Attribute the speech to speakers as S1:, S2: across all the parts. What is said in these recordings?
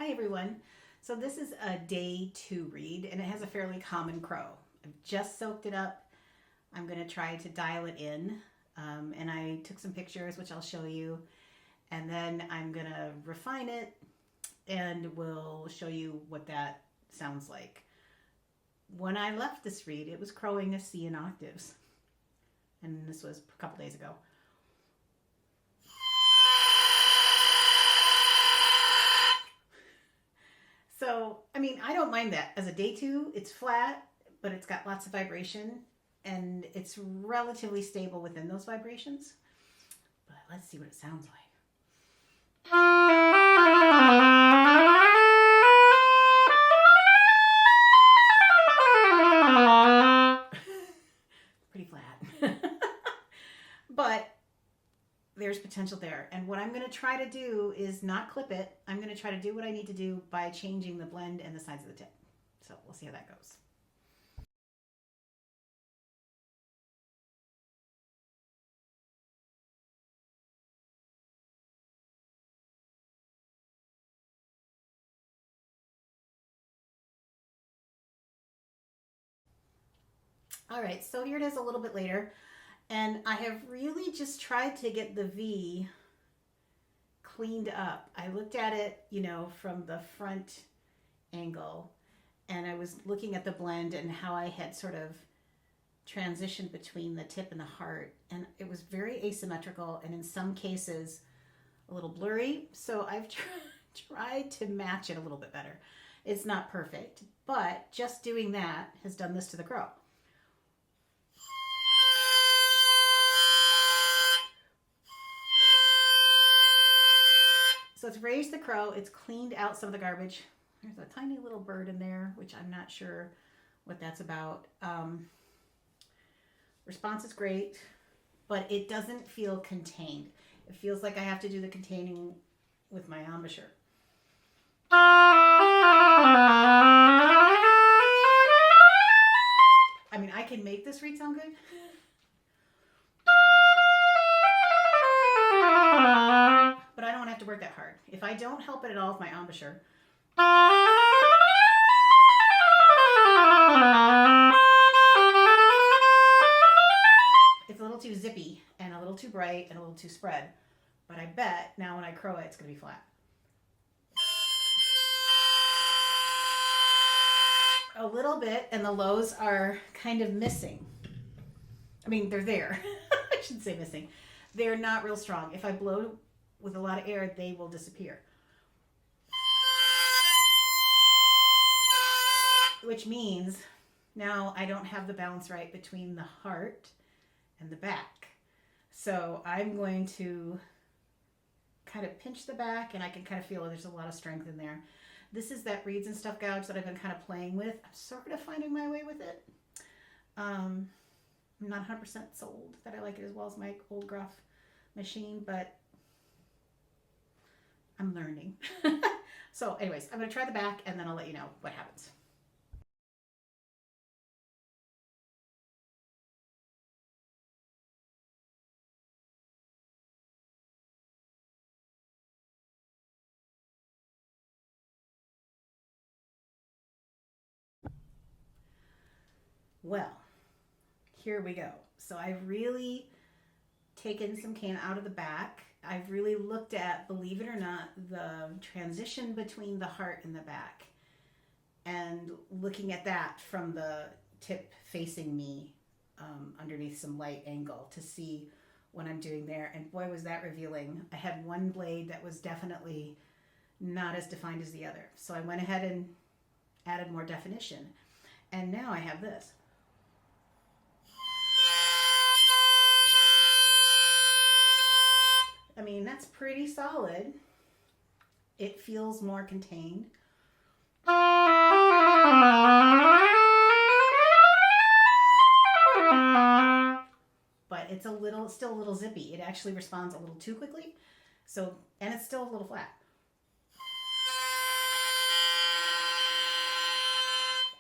S1: Hi everyone. So this is a day 2 read and it has a fairly common crow. I've just soaked it up. I'm going to try to dial it in and I took some pictures which I'll show you, and then I'm going to refine it and we'll show you what that sounds like. When I left this read it was crowing a C in octaves, and this was a couple days ago. So, I mean, I don't mind that. As a day 2, it's flat, but it's got lots of vibration, and it's relatively stable within those vibrations. But let's see what it sounds like. Pretty flat. But there's potential there. And what I'm going to try to do is not clip it. I'm going to try to do what I need to do by changing the blend and the size of the tip. So we'll see how that goes. All right, so here it is a little bit later. And I have really just tried to get the V cleaned up. I looked at it, you know, from the front angle, and I was looking at the blend and how I had sort of transitioned between the tip and the heart, and it was very asymmetrical and in some cases a little blurry. So I've tried to match it a little bit better. It's not perfect, but just doing that has done this to the crow. So it's raised the crow, it's cleaned out some of the garbage. There's a tiny little bird in there, which I'm not sure what that's about. Response is great, but it doesn't feel contained. It feels like I have to do the containing with my embouchure. I mean, I can make this read sound good. But I don't have to work that hard. If I don't help it at all with my embouchure, it's a little too zippy and a little too bright and a little too spread. But I bet now when I crow it, it's going to be flat. A little bit, and the lows are kind of missing. I mean, they're there. I shouldn't say missing. They're not real strong. If I blow with a lot of air, they will disappear. Which means now I don't have the balance right between the heart and the back. So I'm going to kind of pinch the back, and I can kind of feel there's a lot of strength in there. This is that reeds and stuff gouge that I've been kind of playing with. I'm sort of finding my way with it. I'm not 100% sold that I like it as well as my old Gruff machine, but I'm learning. So anyways, I'm going to try the back and then I'll let you know what happens. Well, here we go. So I've really taken some cane out of the back. I've really looked at, believe it or not, the transition between the heart and the back, and looking at that from the tip facing me underneath some light angle to see what I'm doing there. And boy, was that revealing. I had one blade that was definitely not as defined as the other. So I went ahead and added more definition. And now I have this. I mean, that's pretty solid. It feels more contained. But it's still a little zippy. It actually responds a little too quickly. So, and it's still a little flat.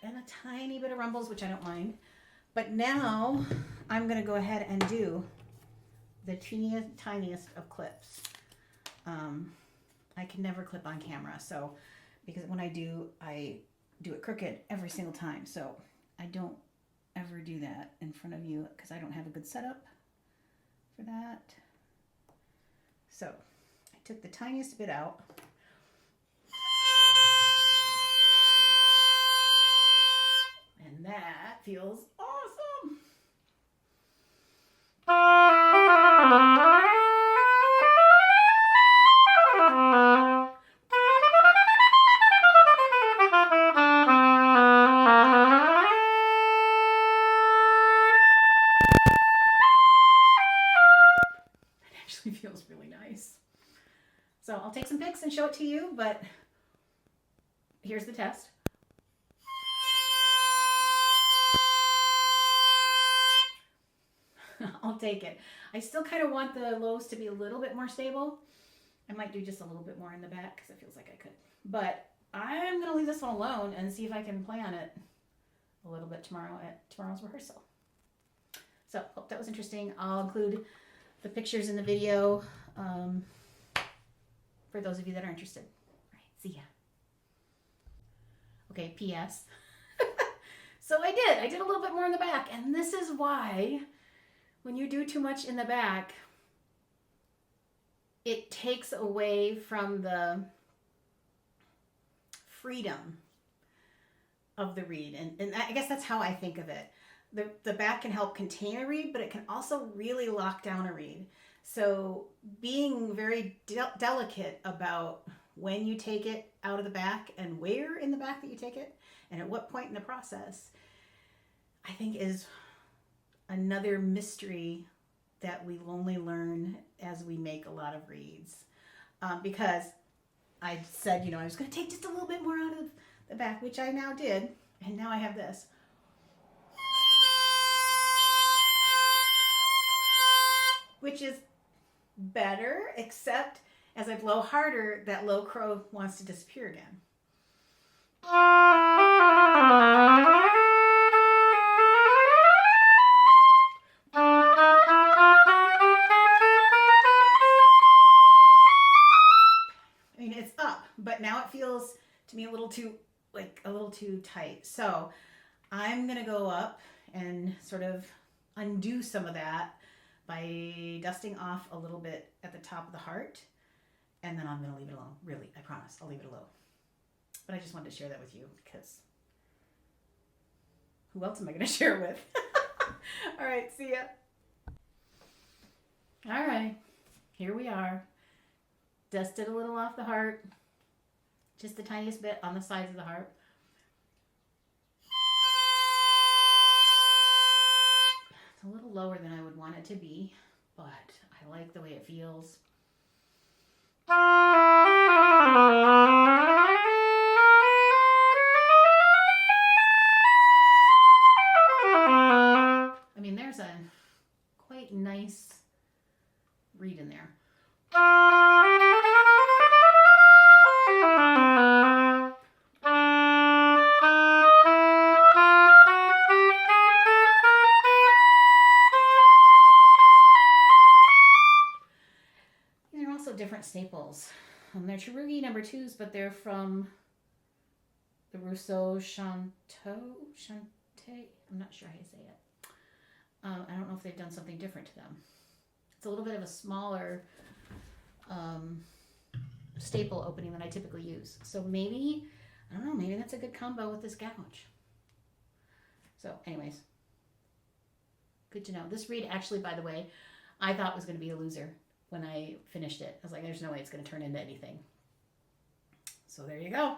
S1: And a tiny bit of rumbles, which I don't mind. But now I'm going to go ahead and do the tiniest of clips. I can never clip on camera, so because when I do it crooked every single time. So I don't ever do that in front of you because I don't have a good setup for that. So I took the tiniest bit out. And that feels awesome. Actually feels really nice. So I'll take some pics and show it to you, but here's the test. I'll take it. I still kind of want the lows to be a little bit more stable. I might do just a little bit more in the back because it feels like I could. But I'm going to leave this one alone and see if I can play on it a little bit tomorrow at tomorrow's rehearsal. So hope that was interesting. I'll include the pictures in the video for those of you that are interested. All right, see ya. Okay, P.S. So I did a little bit more in the back, and this is why when you do too much in the back, it takes away from the freedom of the reed. And I guess that's how I think of it. The back can help contain a reed, but it can also really lock down a reed. So being very delicate about when you take it out of the back and where in the back that you take it and at what point in the process, I think is another mystery that we only learn as we make a lot of reeds. Because I said, I was going to take just a little bit more out of the back, which I now did. And now I have this. Which is better, except as I blow harder, that low crow wants to disappear again. I mean, it's up, but now it feels to me a little too tight. So I'm going to go up and sort of undo some of that by dusting off a little bit at the top of the heart, and then I'm going to leave it alone. Really, I promise, I'll leave it alone. But I just wanted to share that with you because who else am I going to share with? All right, see ya. All right, here we are. Dusted a little off the heart, just the tiniest bit on the sides of the heart. It's a little lower than I would want it to be, but I like the way it feels. I mean, there's a quite nice reed in there. Different staples. They're Cherugi number 2s, but they're from the Rousseau Chante. I'm not sure how you say it. I don't know if they've done something different to them. It's a little bit of a smaller staple opening than I typically use. So maybe, I don't know, maybe that's a good combo with this gouge. So anyways, good to know. This reed actually, by the way, I thought was going to be a loser. When I finished it, I was like, there's no way it's going to turn into anything. So there you go.